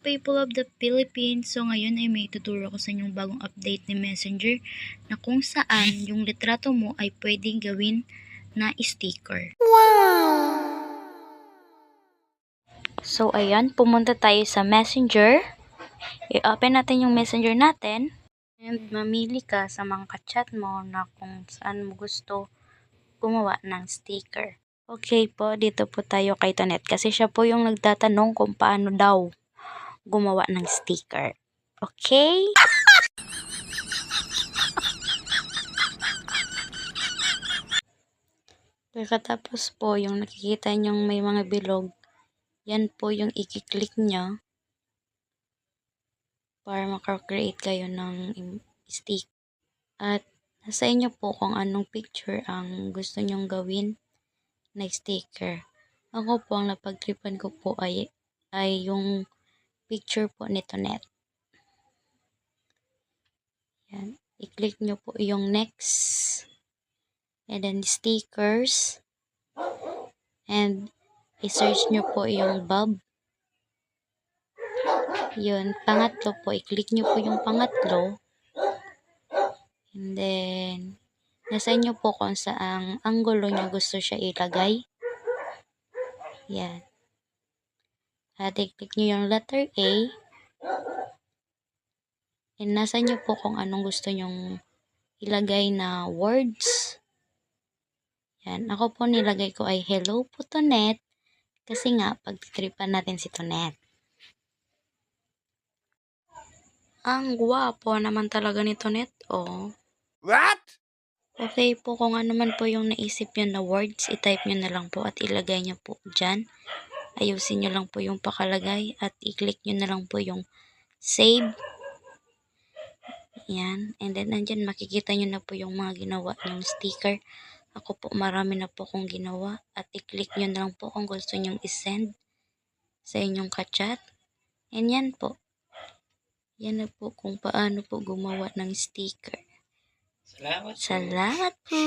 people of the Philippines. So ngayon ay may tuturo ko sa inyong bagong update ni Messenger na kung saan yung litrato mo ay pwedeng gawin na sticker. Wow! So ayan, pumunta tayo sa Messenger. I-open natin yung Messenger natin. And mamili ka sa mga ka-chat mo na kung saan mo gusto gumawa ng sticker. Okay po, dito po tayo kay Tonet kasi siya po yung nagtatanong kung paano daw gumawa ng sticker. Okay? Pagkatapos po, yung nakikita nyong may mga bilog, yan po yung i-click nyo para makakreate kayo ng stick. At nasa inyo po kung anong picture ang gusto nyong gawin na sticker. Ako po, ang napagtripan ko po ay yung picture po ni Tonet. Yan. I-click nyo po yung next. And then stickers. And i-search nyo po yung bulb. Yun. Pangatlo po. I-click nyo po yung pangatlo. And then nasa inyo po kung saang anggulo nyo gusto siya ilagay. Yan. At i-click nyo yung letter A. And nasa inyo po kung anong gusto nyong ilagay na words. Yan. Ako po nilagay ko ay hello po Tonet. Kasi nga, pagtitripan natin si Tonet. Ang gwapo naman talaga ni Tonet, oh. What? Okay po, kung ano man po yung naisip nyo na words, i-type nyo na lang po at ilagay nyo po dyan. Ayusin nyo lang po yung pakalagay at i-click nyo na lang po yung save. Yan. And then, nandyan makikita nyo na po yung mga ginawa nyong sticker. Ako po, marami na po kong ginawa. At i-click nyo na lang po kung gusto nyong isend sa inyong ka-chat. And yan po. Yan na po kung paano po gumawa ng sticker. Salamat. Salamat po!